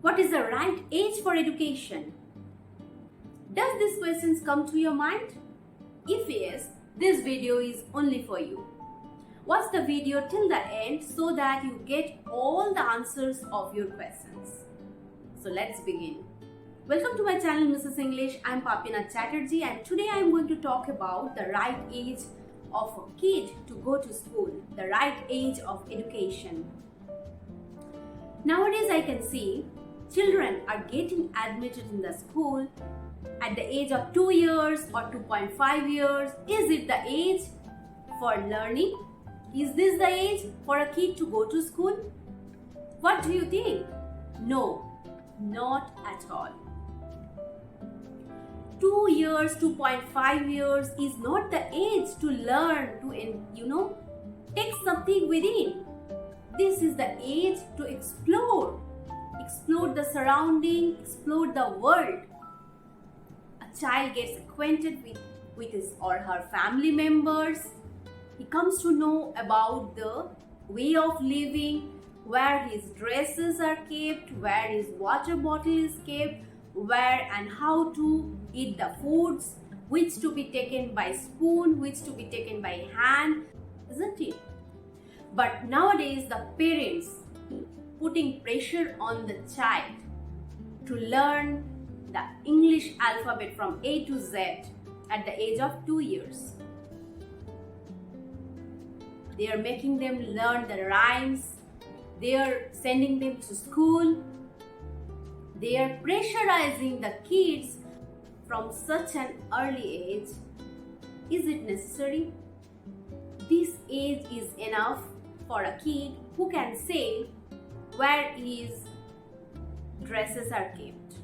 What is the right age for education? Does these questions come to your mind? If yes, this video is only for you. Watch the video till the end so that you get all the answers of your questions. So let's begin. Welcome to my channel Mrs. English. I am Papina Chatterjee and today I am going to talk about the right age of a kid to go to school, the right age of education. Nowadays I can see children are getting admitted in the school at the age of 2 years or 2.5 years. Is it the age for learning? Is this the age for a kid to go to school? What do you think? No, not at all. 2 years, 2.5 years is not the age to learn, to take something within. This is the age to explore the surrounding, explore the world. A child gets acquainted with his or her family members. He comes to know about the way of living, where his dresses are kept, where his water bottle is kept, where and how to eat the foods, which to be taken by spoon, which to be taken by hand, isn't it? But nowadays the parents putting pressure on the child to learn the English alphabet from A to Z at the age of 2 years. They are making them learn the rhymes. They are sending them to school. They are pressurizing the kids from such an early age. Is it necessary? This age is enough for a kid who can say where his dresses are kept,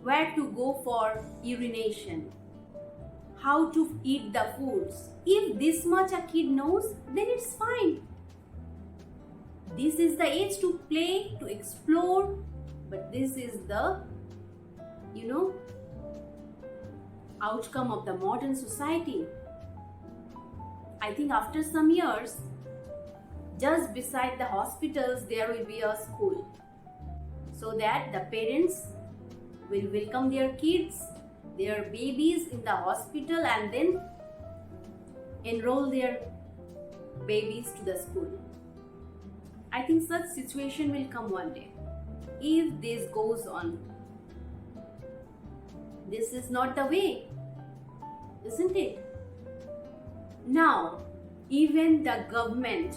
where to go for urination, how to eat the foods. If this much a kid knows, then it's fine. This is the age to play, to explore, but this is the, outcome of the modern society. I think after some years, just beside the hospitals, there will be a school so that the parents will welcome their kids, their babies in the hospital and then enroll their babies to the school. I think such situation will come one day. If this goes on, this is not the way, isn't it? Now, even the government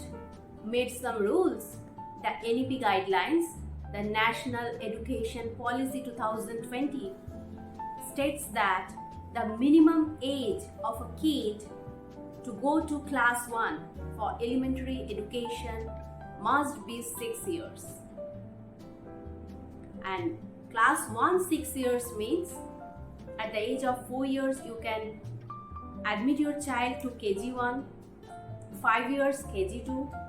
made some rules. The NEP guidelines, the National Education Policy 2020, states that the minimum age of a kid to go to class 1 for elementary education must be 6 years. And class 1 6 years means at the age of 4 years you can admit your child to KG1, 5 years KG2,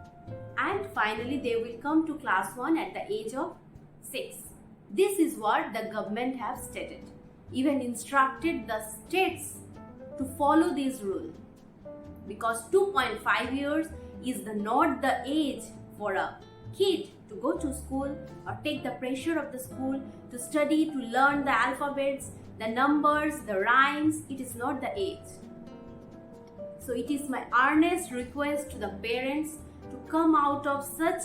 and finally they will come to class 1 at the age of 6. This is what the government have stated. Even instructed the states to follow this rule, because 2.5 years is not the age for a kid to go to school or take the pressure of the school to study, to learn the alphabets, the numbers, the rhymes. It is not the age. So it is my earnest request to the parents to come out of such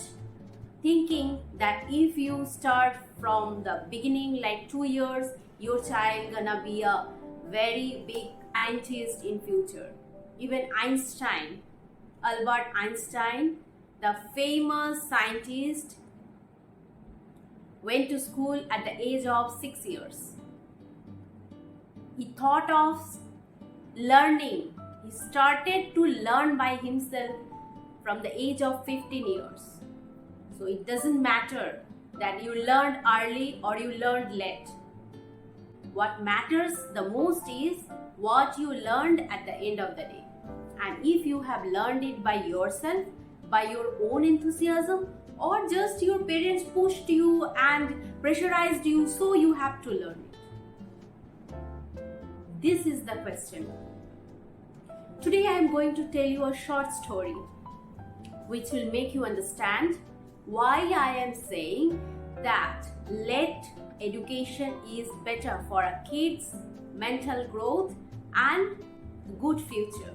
thinking that if you start from the beginning like 2 years, your child gonna be a very big scientist in future. Even Einstein, Albert Einstein, the famous scientist, went to school at the age of 6 years. He thought of learning. He started to learn by himself from the age of 15 years. So it doesn't matter that you learned early or you learned late. What matters the most is what you learned at the end of the day. And if you have learned it by yourself, by your own enthusiasm, or just your parents pushed you and pressurized you, so you have to learn it. This is the question. Today I am going to tell you a short story which will make you understand why I am saying that let education is better for a kid's mental growth and good future.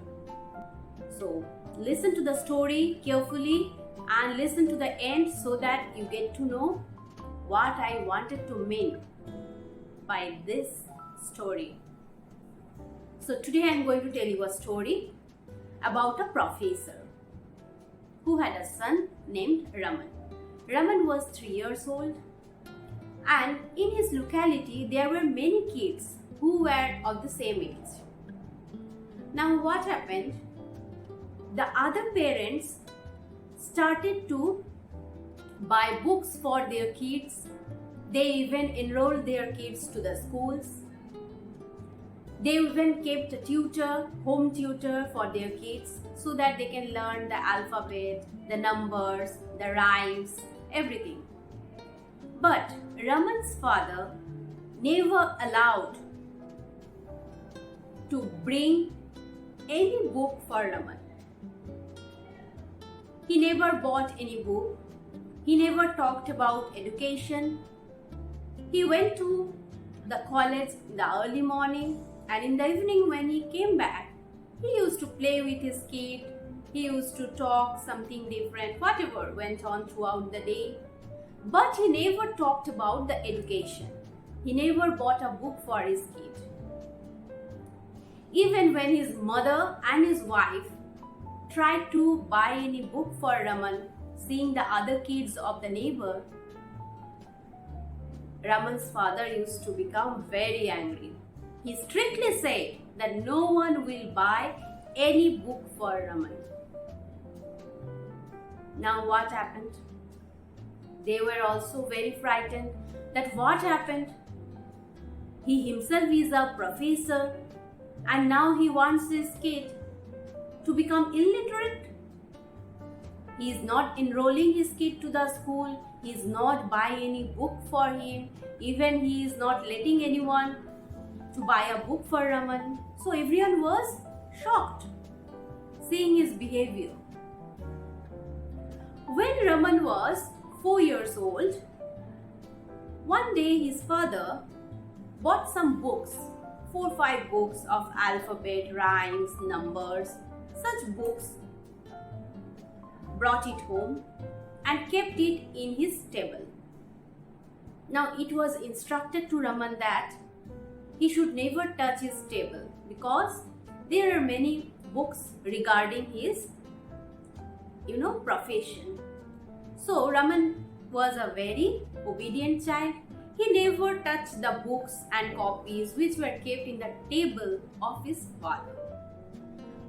So listen to the story carefully and listen to the end so that you get to know what I wanted to mean by this story. So today I am going to tell you a story about a professor who had a son named Raman. Raman was 3 years old, and in his locality there were many kids who were of the same age. Now what happened? The other parents started to buy books for their kids. They even enrolled their kids to the schools. They even kept a tutor, home tutor for their kids so that they can learn the alphabet, the numbers, the rhymes, everything. But Raman's father never allowed to bring any book for Raman. He never bought any book. He never talked about education. He went to the college in the early morning, and in the evening when he came back, he used to play with his kid. He used to talk something different, whatever went on throughout the day. But he never talked about the education. He never bought a book for his kid. Even when his mother and his wife tried to buy any book for Raman, seeing the other kids of the neighbor, Raman's father used to become very angry. He strictly said that no one will buy any book for Raman. Now what happened? They were also very frightened that what happened? He himself is a professor and now he wants his kid to become illiterate. He is not enrolling his kid to the school. He is not buying any book for him. Even he is not letting anyone to buy a book for Raman. So everyone was shocked seeing his behavior. When Raman was 4 years old, one day his father bought some books, 4 or 5 books of alphabet, rhymes, numbers, such books, brought it home and kept it in his table. Now it was instructed to Raman that he should never touch his table because there are many books regarding his, profession. So Raman was a very obedient child. He never touched the books and copies which were kept in the table of his father.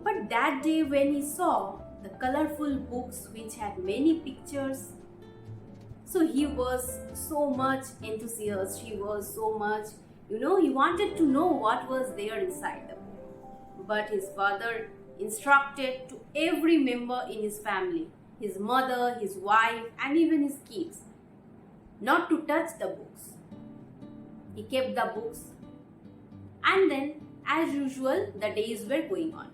But that day when he saw the colorful books which had many pictures, so he was so much enthusiastic. He was so much, he wanted to know what was there inside the book. But his father instructed to every member in his family, his mother, his wife, and even his kids, not to touch the books. He kept the books, and then, as usual, the days were going on.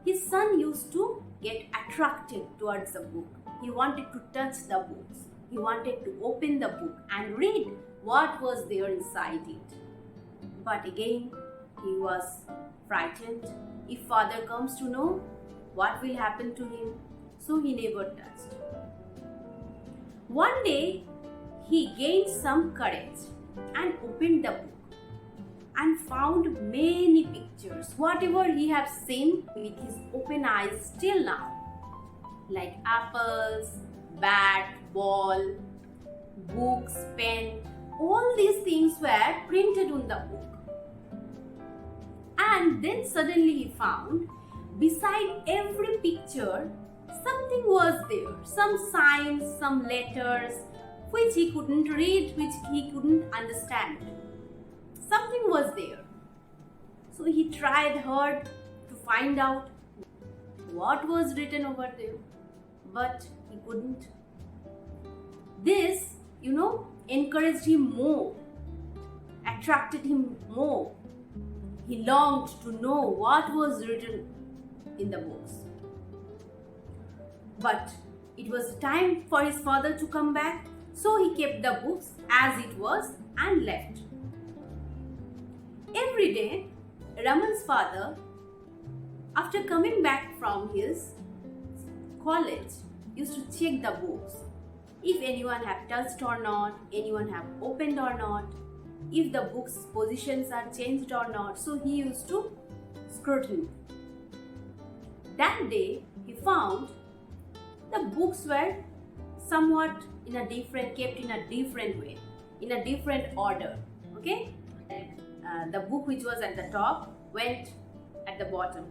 His son used to get attracted towards the book. He wanted to touch the books. He wanted to open the book and read what was there inside it. But again, he was frightened. If father comes to know, what will happen to him? So he never touched. One day, he gained some courage and opened the book and found many pictures, whatever he had seen with his open eyes till now, like apples, bat, ball, books, pen, all these things were printed on the book. And then suddenly he found beside every picture something was there, some signs, some letters which he couldn't read, which he couldn't understand. Something was there. So he tried hard to find out what was written over there, but he couldn't. This, encouraged him more, attracted him more. He longed to know what was written in the books. But it was time for his father to come back, So he kept the books as it was and left. Every day, Raman's father, after coming back from his college, used to check the books. If anyone have touched or not, anyone have opened or not, if the book's positions are changed or not. So he used to scrutiny. That day, he found the books were somewhat kept in a different way, in a different order. Okay? The book which was at the top went at the bottom.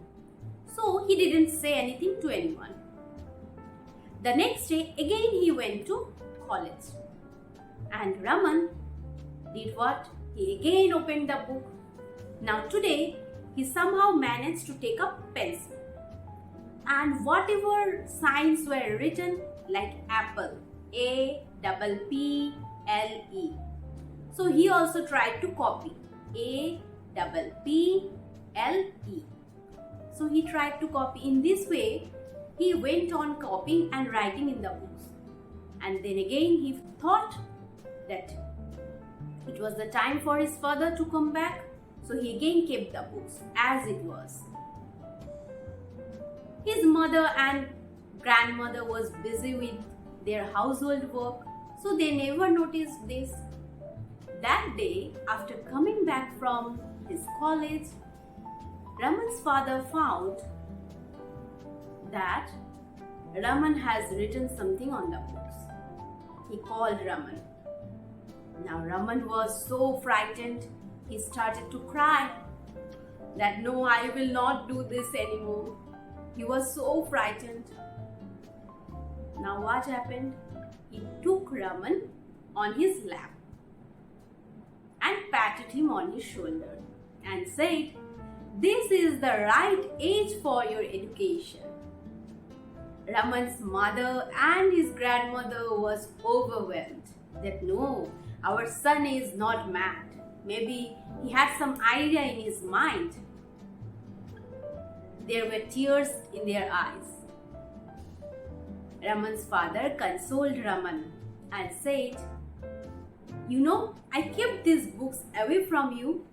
So he didn't say anything to anyone. The next day, again he went to college. And Raman did what? He again opened the book. Now today, he somehow managed to take a pencil. And whatever signs were written, like apple, A-P-P-L-E. So he also tried to copy A-P-P-L-E. So he tried to copy. In this way, he went on copying and writing in the books. And then again he thought that it was the time for his father to come back. So he again kept the books as it was. His mother and grandmother was busy with their household work, so they never noticed this. That day, after coming back from his college, Raman's father found that Raman has written something on the books. He called Raman. Now Raman was so frightened, he started to cry that no, I will not do this anymore. He was so frightened. Now what happened? He took Raman on his lap and patted him on his shoulder and said, "This is the right age for your education." Raman's mother and his grandmother was overwhelmed that no, our son is not mad. Maybe he had some idea in his mind. There were tears in their eyes. Raman's father consoled Raman and said, "You know, I kept these books away from you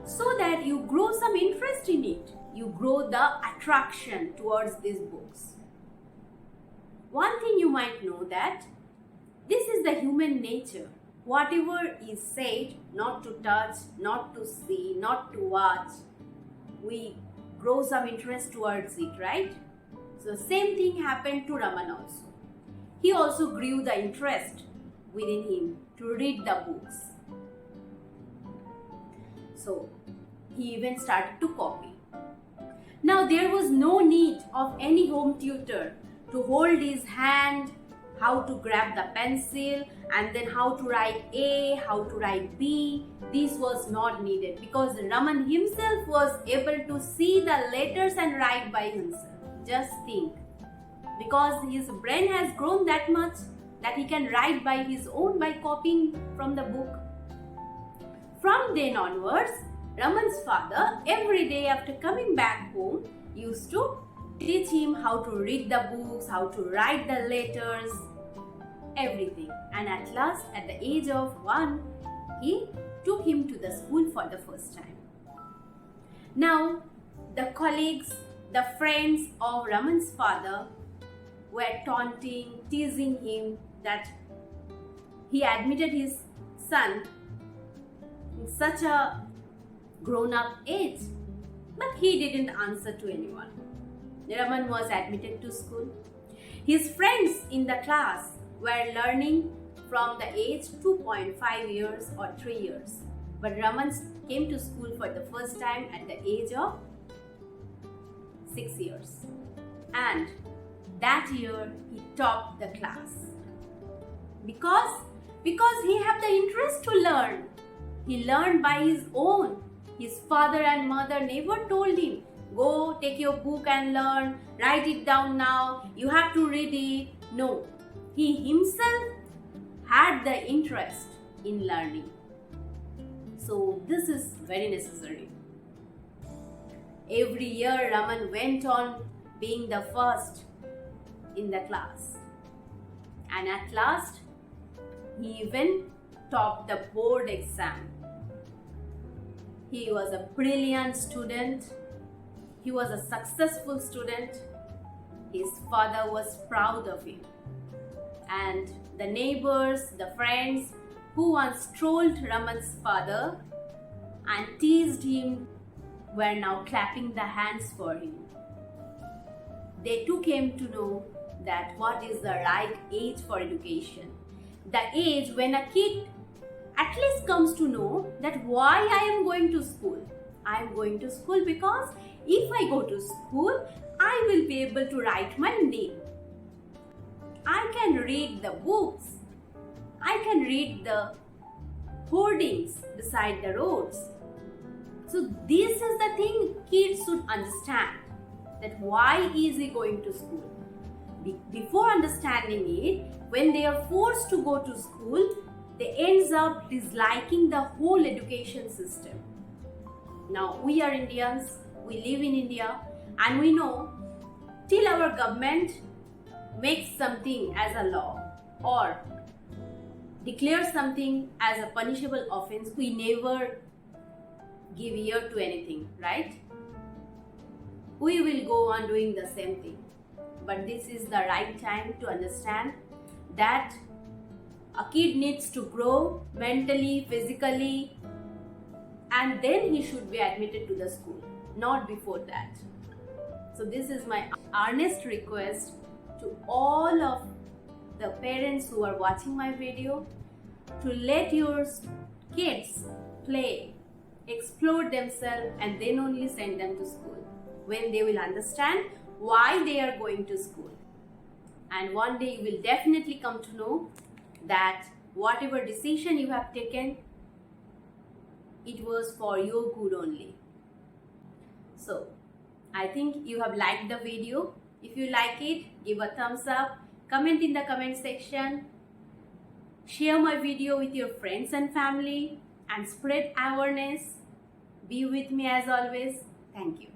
so that you grow some interest in it. You grow the attraction towards these books." One thing you might know that this is the human nature. Whatever is said, not to touch, not to see, not to watch, we grow some interest towards it, right? So same thing happened to Raman also. He also grew the interest within him to read the books. So he even started to copy. Now there was no need of any home tutor to hold his hand, how to grab the pencil and then how to write A, how to write B. This was not needed because Raman himself was able to see the letters and write by himself. Just think. Because his brain has grown that much that he can write by his own by copying from the book. From then onwards, Raman's father every day after coming back home used to teach him how to read the books, how to write the letters, everything. And at last, at the age of 1, he took him to the school for the first time. Now, the colleagues, the friends of Raman's father were taunting, teasing him that he admitted his son in such a grown-up age. But he didn't answer to anyone. Raman was admitted to school. His friends in the class were learning from the age 2.5 years or 3 years. But Raman came to school for the first time at the age of 6 years. And that year he topped the class. Because he had the interest to learn. He learned by his own. His father and mother never told him, "Go take your book and learn, write it down now, you have to read it." No, he himself had the interest in learning. So this is very necessary. Every year Raman went on being the first in the class. And at last, He even topped the board exam. He was a brilliant student. He was a successful student. His father was proud of him. And the neighbors, the friends who once trolled Raman's father and teased him were now clapping the hands for him. They too came to know that what is the right age for education. The age when a kid at least comes to know that why I am going to school. I am going to school because if I go to school, I will be able to write my name. I can read the books. I can read the hoardings beside the roads. So this is the thing kids should understand, that why is he going to school. Before understanding it, when they are forced to go to school, they ends up disliking the whole education system. Now we are Indians, we live in India, and we know till our government makes something as a law or declares something as a punishable offense, we never give ear to anything, right? We will go on doing the same thing. But this is the right time to understand that a kid needs to grow mentally, physically, and then he should be admitted to the school, not before that. So this is my earnest request to all of the parents who are watching my video, to let your kids play, explore themselves, and then only send them to school, when they will understand why they are going to school. And one day you will definitely come to know that whatever decision you have taken, it was for your good only. So I think you have liked the video. If you like it, give a thumbs up, comment in the comment section, share my video with your friends and family, and spread awareness. Be with me as always. Thank you.